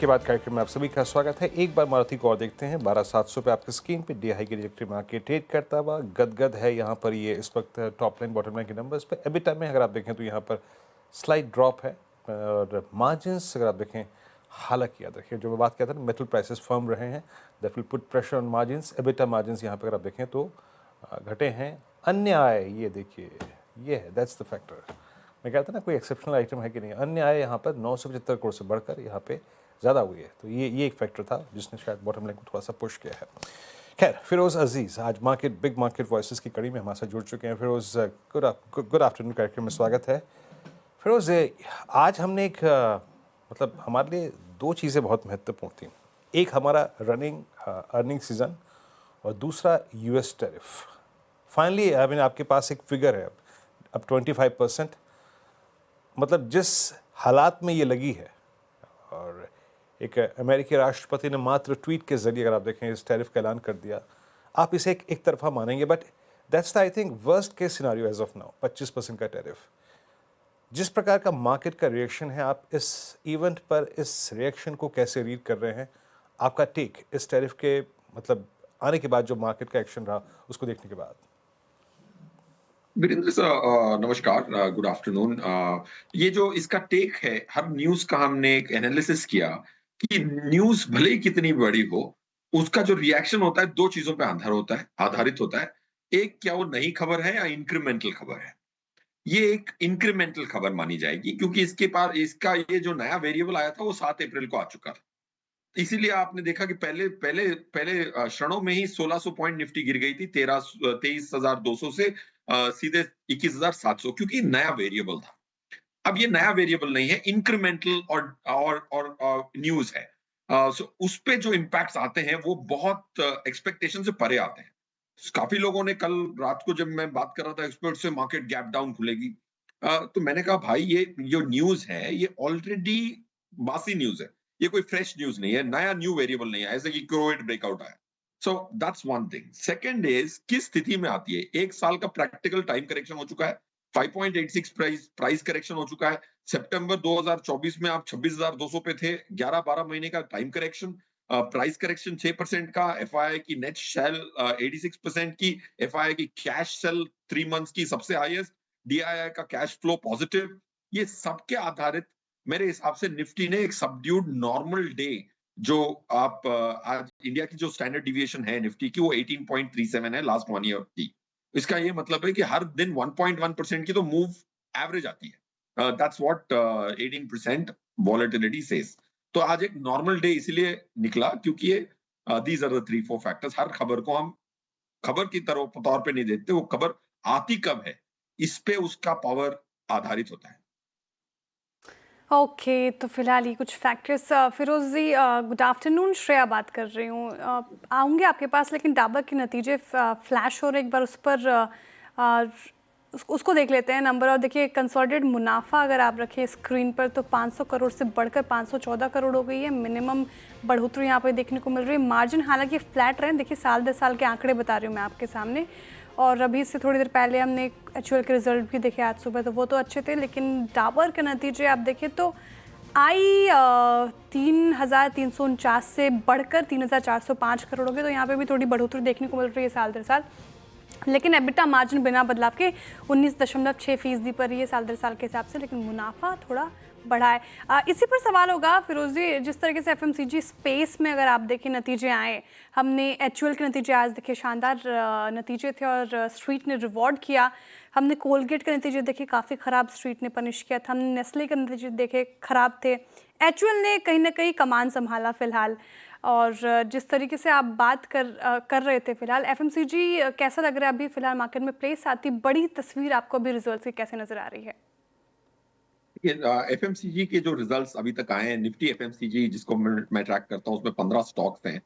के बाद कार्यक्रम में आप सभी का स्वागत है। एक बार मारुति को और देखते हैं। 12,700 पे आपकी स्क्रीन पे डे हाई की ट्रैजेक्टरी मार्केट ट्रेड करता हुआ गदगद है। यहाँ पर ये इस वक्त टॉप लाइन बॉटम लाइन के नंबर्स पे एबिटा में अगर आप देखें तो यहाँ पर स्लाइड ड्रॉप है और मार्जिन्स अगर आप देखें, हालांकि याद रखिए जो मैं बात कहता था मेटल प्राइसेस फर्म रहे हैं, that will put pressure on margins. EBITDA margins यहाँ पर अगर आप देखें तो घटे हैं। अन्य आय ये देखिए, ये है, दैट्स द फैक्टर। मैं कहता ना कोई एक्सेप्शनल आइटम है कि नहीं। अन्य आय यहाँ पर 975 करोड़ से बढ़कर यहाँ पे ज़्यादा हुई है, तो ये एक फैक्टर था जिसने शायद बॉटम लाइन को थोड़ा सा पुश किया है। खैर, फिरोज़ अजीज़ आज बिग मार्केट वॉइसेस की कड़ी में हमारे साथ जुड़ चुके हैं। फिरोज़, गुड आफ्टरनून कार्यक्रम में स्वागत है। फिरोज़, आज हमने एक मतलब हमारे लिए दो चीज़ें बहुत महत्वपूर्ण थी। एक हमारा रनिंग अर्निंग सीज़न और दूसरा US tariff. Finally I mean आपके पास एक फिगर है अब 25%, मतलब जिस हालात में ये लगी है, और एक अमेरिकी राष्ट्रपति ने मात्र ट्वीट के जरिए अगर आप देखें इस टैरिफ का ऐलान कर दिया। आप इसे एक तरफा मानेंगे, but that's the I think worst case scenario as of now. 25% का टैरिफ, जिस प्रकार का मार्केट का रिएक्शन है, आप इस इवेंट पर इस रिएक्शन को कैसे रीड कर रहे हैं? आपका टेक इस टैरिफ के मतलब आने के बाद जो मार्केट का एक्शन रहा उसको देखने के बाद। वीरेंद्र सर, नमस्कार, गुड आफ्टरनून। ये जो इसका टेक है, हर न्यूज का हमने एक एनालिसिस किया कि न्यूज भले ही कितनी बड़ी हो, उसका जो रिएक्शन होता है दो चीजों पे आधारित होता है। एक, क्या वो नई खबर है या इंक्रीमेंटल खबर है। ये एक इंक्रीमेंटल खबर मानी जाएगी क्योंकि इसका ये जो नया वेरिएबल आया था वो 7 अप्रैल को आ चुका था। इसीलिए आपने देखा कि पहले पहले पहले क्षणों में ही 1600 पॉइंट निफ्टी गिर गई थी, 23,200 से सीधे 21,700, क्योंकि नया वेरिएबल था। अब ये नया वेरिएबल नहीं है, इंक्रीमेंटल और न्यूज है। सो उस पे जो इम्पैक्ट्स आते हैं वो बहुत एक्सपेक्टेशन से परे आते हैं। काफी लोगों ने कल रात को जब मैं बात कर रहा था एक्सपर्ट से, मार्केट गैप डाउन खुलेगी, तो मैंने कहा भाई ये जो न्यूज है ये ऑलरेडी बासी न्यूज है, ये कोई फ्रेश न्यूज नहीं है, नया न्यू वेरिएबल नहीं है, ऐसे कि क्रोएट ब्रेकआउट आया। So that's one thing. Second is किस स्थिति में आती है। एक साल का प्रैक्टिकल टाइम करेक्शन हो चुका है, 5.86 प्राइस करेक्शन हो चुका है। सितंबर 2024 में आप 26,200 पे थे, 11-12 महीने का टाइम करेक्शन, प्राइस करेक्शन 6% का, एफआईआई की नेट सेल 86% की, एफआईआई की कैश सेल 3 मंथ्स की सबसे हाईएस्ट, डीआईआई का कैश फ्लो पॉजिटिव। ये सबके आधारित मेरे हिसाब से निफ्टी ने एक सबड्यूड नॉर्मल डे, जो आप आज इंडिया की जो स्टैंडर्ड डिविएशन है निफ्टी की वो 18.37 है लास्ट 1 ईयर की। इसका ये मतलब है कि हर दिन 1.1% की तो मूव एवरेज आती है। That's what 18% volatility says. तो आज एक नॉर्मल डे इसलिए निकला क्योंकि ये दीज आर द 3-4 फैक्टर्स। हर खबर को हम खबर की तौर पे नहीं देखते, वो खबर आती कब है इस पे उसका पावर आधारित होता है। ओके, तो फिलहाल ये कुछ फैक्टर्स। फिरोज़ जी, गुड आफ्टरनून, श्रेया बात कर रही हूँ। आऊँगी आपके पास, लेकिन डाबर के नतीजे फ्लैश हो रहे, एक बार उस पर उसको देख लेते हैं नंबर। और देखिए कंसोलिडेटेड मुनाफा अगर आप रखें स्क्रीन पर तो 500 करोड़ से बढ़कर 514 करोड़ हो गई है। मिनिमम बढ़ोतरी यहाँ पर देखने को मिल रही है। मार्जिन हालांकि फ्लैट रहे, देखिए साल दर साल के आंकड़े बता रही हूँ मैं आपके सामने। और अभी इससे थोड़ी देर पहले हमने एचयूएल के रिजल्ट भी देखे आज सुबह, तो वो तो अच्छे थे, लेकिन डाबर के नतीजे आप देखें तो आई 3,349 से बढ़कर 3,405 करोड़ हो गए। तो यहाँ पे भी थोड़ी बढ़ोतरी देखने को मिल रही है साल दर साल। लेकिन एबिटा मार्जिन बिना बदलाव के 19.6% पर ही है साल दर साल के हिसाब से, लेकिन मुनाफा थोड़ा बढ़ा है। इसी पर सवाल होगा फिरोज़ जी, जिस तरीके से एफएमसीजी स्पेस में अगर आप देखें नतीजे आए, हमने एचयूएल के नतीजे आज देखे, शानदार नतीजे थे और स्ट्रीट ने रिवॉर्ड किया। हमने कोलगेट के नतीजे देखे, काफ़ी ख़राब स्ट्रीट ने पनिश किया था। हमने नेस्ले के नतीजे देखे, ख़राब थे। एचयूएल ने कहीं ना कहीं कमान संभाला फिलहाल। और जिस तरीके से आप बात कर रहे थे फिलहाल, एफएमसीजी कैसा लग रहा है अभी फिलहाल मार्केट में प्लेस आती बड़ी तस्वीर आपको अभी रिजल्ट की कैसे नज़र आ रही है? एफएमसीजी के जो रिजल्ट्स अभी तक आए हैं, निफ्टी एफएमसीजी जिसको मैं ट्रैक करता हूँ, उसमें 15 स्टॉक्स हैं।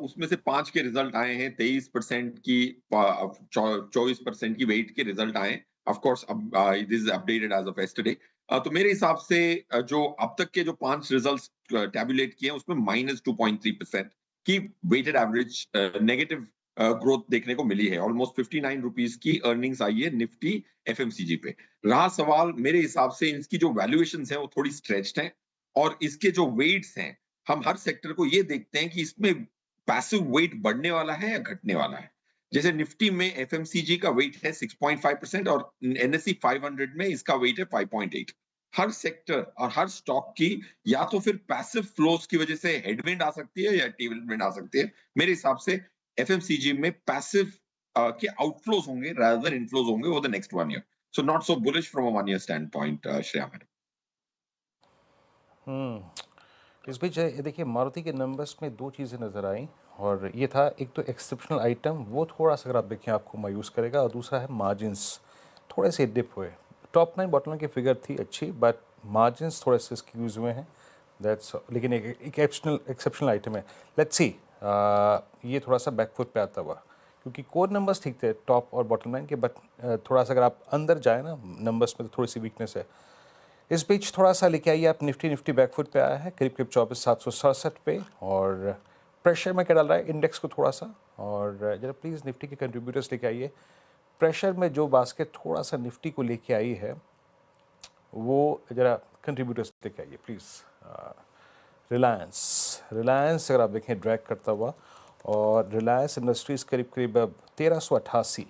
उसमें से 5 के रिजल्ट आए हैं, 23% की 24% की वेट के रिजल्ट आए। Of course this is updated as of yesterday. तो मेरे हिसाब से जो अब तक के जो 5 रिजल्ट्स टैबुलेट किए हैं उसमें -2.3% की वेटेड एवरेज नेगेटिव ग्रोथ देखने को मिली है। ऑलमोस्ट 59 रुपीज की अर्निंग्स आई है निफ्टी एफएमसीजी पे। रहा सवाल, मेरे हिसाब से इसकी जो वैल्यूएशंस हैं वो थोड़ी स्ट्रेच्ड हैं, और इसके जो वेट्स हैं हम हर सेक्टर को ये देखते हैं कि इसमें पैसिव वेट बढ़ने वाला है या घटने वाला है। जैसे निफ्टी में एफएमसीजी का वेट है 6.5% और एनएसई 500 में इसका वेट है 5.8। हर सेक्टर और हर स्टॉक की या तो फिर पैसिव फ्लोज की वजह से हेडविंड आ सकती है या टेलविंड आ सकती है। मेरे हिसाब से एफएमसीजी में पैसिव के आउटफ्लोज होंगे रादर देन इनफ्लोज होंगे over the next 1 year. So not so bullish from a 1 year stand point, Shreya madam. इस बीच ये देखिए मारुति के नंबर्स में दो चीज़ें नज़र आई और ये था एक तो एक्सेप्शनल आइटम वो थोड़ा सा अगर आप देखें आपको मायूस करेगा और दूसरा है मार्जिन्स थोड़े से डिप हुए। टॉप लाइन बॉटम लाइन की फिगर थी अच्छी बट मार्जिन्स थोड़े से स्क्यूज हुए हैं दैट्स लेकिन एक एक्सेप्शनल आइटम है। लेट्स सी ये थोड़ा सा बैकफुट पे आता हुआ क्योंकि कोर नंबर्स ठीक थे टॉप और बॉटम लाइन के बट थोड़ा सा अगर आप अंदर जाए ना नंबर्स में तो थोड़ी सी वीकनेस है। इस बीच थोड़ा सा लेके आइए आप निफ्टी बैकफुट पे आया है करीब 24,767 पे और प्रेशर में क्या डाल रहा है इंडेक्स को थोड़ा सा और जरा प्लीज़ निफ्टी के कंट्रीब्यूटर्स लेके आइए। प्रेशर में जो बास्केट थोड़ा सा निफ्टी को लेके आई है वो जरा कंट्रीब्यूटर्स लेके आइए प्लीज़। रिलायंस अगर आप देखें ड्रैग करता हुआ और रिलायंस इंडस्ट्रीज़ करीब करीब 1388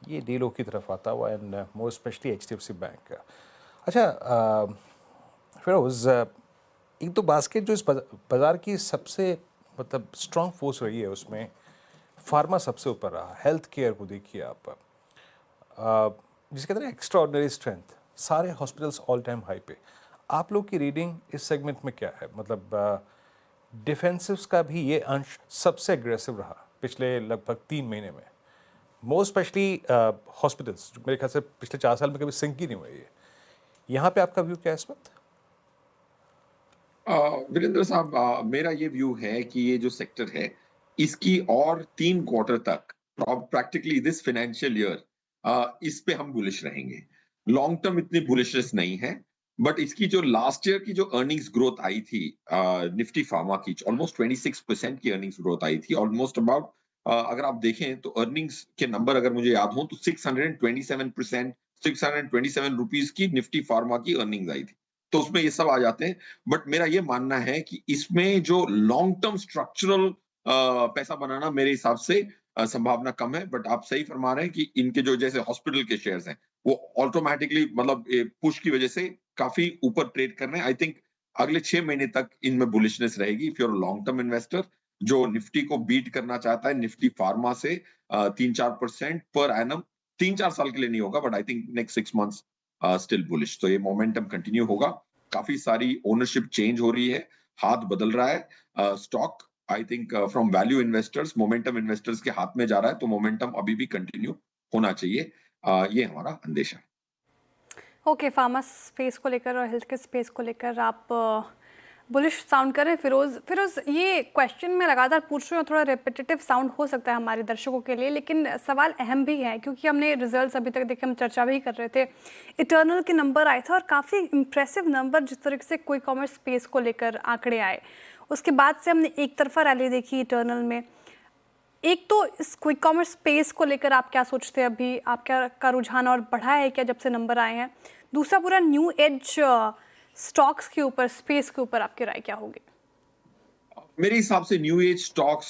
ये डीलों की तरफ आता हुआ and more specially HDFC bank. अच्छा फिरोज़ एक तो बास्केट जो इस बाज़ार की सबसे मतलब स्ट्रॉन्ग फोर्स रही है उसमें फार्मा सबसे ऊपर रहा। हेल्थ केयर को देखिए आप जिसके अंदर एक्स्ट्रा ऑर्डिनरी स्ट्रेंथ सारे हॉस्पिटल्स ऑल टाइम हाई पे। आप लोग की रीडिंग इस सेगमेंट में क्या है? मतलब डिफेंसिव्स का भी ये अंश सबसे एग्रेसिव रहा पिछले लगभग 3 महीने में मोस्ट स्पेशली हॉस्पिटल्स जो मेरे ख्याल से पिछले 4 साल में कभी सिंक ही नहीं हुई है। यहाँ पे आपका व्यू क्या है इस वक्त? वीरेंद्र साहब, मेरा ये व्यू है कि ये जो सेक्टर है इसकी और 3 क्वार्टर तक प्रैक्टिकली दिस फाइनेंशियल ईयर इस पे हम बुलिश रहेंगे। लॉन्ग टर्म इतनी बुलिशनेस नहीं है बट इसकी जो लास्ट ईयर की जो अर्निंग्स ग्रोथ आई थी निफ्टी फार्मा की ऑलमोस्ट 26% की अर्निंग्स ग्रोथ आई थी ऑलमोस्ट अबाउट अगर आप देखें तो अर्निंग्स के नंबर अगर मुझे याद हो तो 627% 627 रुपीज की निफ्टी फार्मा की अर्निंग्स आई थी। तो उसमें ये सब आ जाते हैं बट मेरा ये मानना है कि इसमें जो लॉन्ग टर्म स्ट्रक्चरल पैसा बनाना मेरे हिसाब से संभावना कम है। बट आप सही फरमा रहे हैं कि इनके जो जैसे हॉस्पिटल के शेयर्स हैं वो ऑटोमेटिकली मतलब पुश की वजह से काफी ऊपर ट्रेड कर रहे हैं। आई थिंक अगले 6 महीने तक इनमें बुलिशनेस रहेगी if your long term investor जो निफ्टी को बीट करना चाहता है निफ्टी फार्मा से 3-4% पर एनम 3-4 साल के लिए नहीं होगा but I think next 6 months still bullish. तो ये मोमेंटम कंटिन्यू होगा। काफी सारी ओनरशिप चेंज हो रही है, हाथ बदल रहा है stock. I think from value investors momentum investors के हाथ में जा रहा है तो मोमेंटम अभी भी कंटिन्यू होना चाहिए। ये हमारा अंदेशा है। ओके, फार्मा स्पेस को लेकर और हेल्थ के स्पेस को लेकर आप बुलिश साउंड कर रहे हैं। फिरोज़ ये क्वेश्चन मैं लगातार पूछ रही हूँ, थोड़ा रेपिटेटिव साउंड हो सकता है हमारे दर्शकों के लिए, लेकिन सवाल अहम भी है क्योंकि हमने रिजल्ट्स अभी तक देखे, हम चर्चा भी कर रहे थे। इटर्नल के नंबर आए थे और काफ़ी इम्प्रेसिव नंबर जिस तरीके से क्विक कॉमर्स स्पेस को लेकर आंकड़े आए, उसके बाद से हमने एक तरफा रैली देखी इटर्नल में। एक तो इस क्विक कॉमर्स स्पेस को लेकर आप क्या सोचते हैं, अभी आपका का रुझान और बढ़ा है क्या जब से नंबर आए हैं? दूसरा, पूरा न्यू एज स्टॉक्स के ऊपर, स्पेस के ऊपर आपकी राय क्या होगी? मेरे हिसाब से न्यू एज स्टॉक्स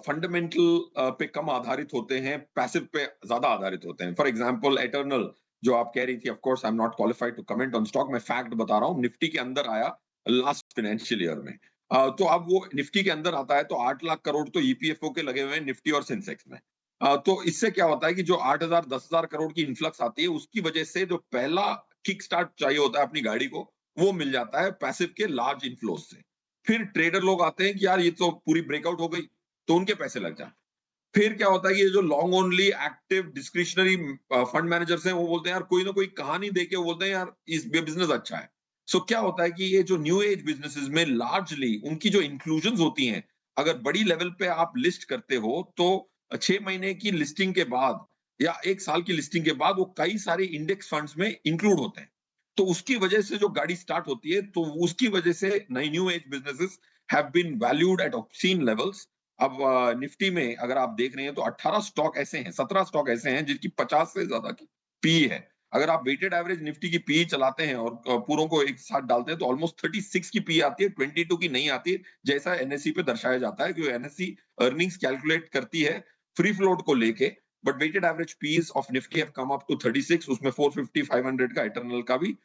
फंडामेंटल पे कम आधारित होते हैं, पैसिव पे ज्यादा आधारित होते हैं। फॉर एग्जांपल एटर्नल जो आप कह रही थी, of course I am not qualified to comment on stock, मैं फैक्ट बता रहा हूँ। निफ्टी के अंदर आया लास्ट फाइनेंशियल ईयर में। तो अब वो निफ्टी के अंदर आता है तो 8 लाख करोड़ तो ईपीएफओ के लगे हुए हैं निफ्टी और सेंसेक्स में। तो इससे क्या होता है कि जो 8,000 10,000 करोड़ की इन्फ्लक्स आती है उसकी वजह से जो पहला किक स्टार्ट चाहिए होता है अपनी गाड़ी को वो मिल जाता है पैसिव के लार्ज इन्फ्लोज से। फिर ट्रेडर लोग आते हैं कि यार ये तो पूरी ब्रेकआउट हो गई तो उनके पैसे लग जाते। फिर क्या होता है कि ये जो long only active discretionary fund managers हैं वो बोलते हैं यार कोई ना कोई कहानी देके वो बोलते हैं यार इस बिजनेस अच्छा है। सो क्या होता है कि ये जो न्यू एज बिजनेसेस में लार्जली उनकी जो इंक्लूजन होती हैं, अगर बड़ी लेवल पे आप लिस्ट करते हो तो 6 महीने की लिस्टिंग के बाद या 1 साल की लिस्टिंग के बाद वो कई सारे इंडेक्स फंड्स में इंक्लूड होते हैं। तो उसकी वजह से जो गाड़ी स्टार्ट होती है तो उसकी वजह से नई new age businesses have been valued at obscene levels. अब निफ्टी में अगर आप देख रहे हैं तो 18 स्टॉक ऐसे हैं, 17 स्टॉक ऐसे हैं जिनकी 50 से ज्यादा की पी है। अगर आप वेटेड एवरेज निफ्टी की पी चलाते हैं और पूरों को एक साथ डालते हैं तो ऑलमोस्ट 36 की पी आती है, 22 की नहीं आती, जैसा एनएससी पे दर्शाया जाता है, क्योंकि एनएससी अर्निंग्स कैलकुलेट करती है फ्री फ्लोट को लेके। But weighted average PEs of Nifty have come up to 36, उसमें 450 500 का इटरनल का भी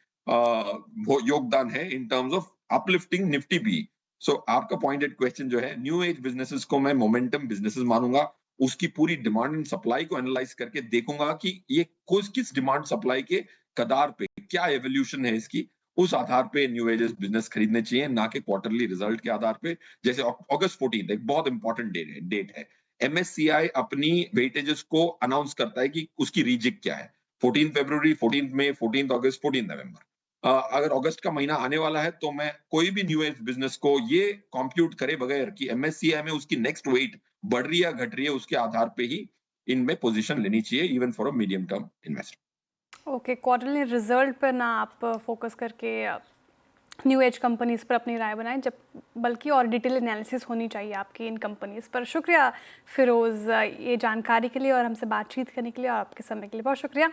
वो योगदान है in terms of uplifting Nifty पी। सो आपका पॉइंटेड क्वेश्चन जो है, न्यू एज बिजनेसेस को मैं मोमेंटम बिजनेसेस मानूंगा, उसकी पूरी डिमांड एंड सप्लाई को एनालाइज करके देखूंगा कि ये किस डिमांड सप्लाई के कदार पे क्या एवोल्यूशन है इसकी, उस आधार पे न्यू एजेस बिजनेस खरीदने चाहिए, ना कि क्वार्टरली रिजल्ट के आधार पे। जैसे अगस्त 14 एक बहुत इंपॉर्टेंट डेट है, एमएससीआई अपनी वेटेजेस को अनाउंस करता है कि उसकी रीजिक क्या है, 14 फरवरी, 14 मई, 14 अगस्त, 14 नवंबर। अगर अगस्त का महीना आने वाला है तो मैं कोई भी न्यू एज बिजनेस को ये कंप्यूट करे बगैर कि एमएससीआई में उसकी नेक्स्ट वेट बढ़ रही है या घट रही है, उसके आधार पे ही इनमें पोजीशन लेनी चाहिए, even for a medium term investor. Okay, quarterly result पर ना आप फोकस करके न्यू एज कंपनीज पर अपनी राय बनाएं, जब बल्कि और डिटेल एनालिसिस होनी चाहिए आपकी इन कंपनीज पर। शुक्रिया फिरोज़ ये जानकारी के लिए और हमसे बातचीत करने के लिए और आपके समय के लिए बहुत शुक्रिया।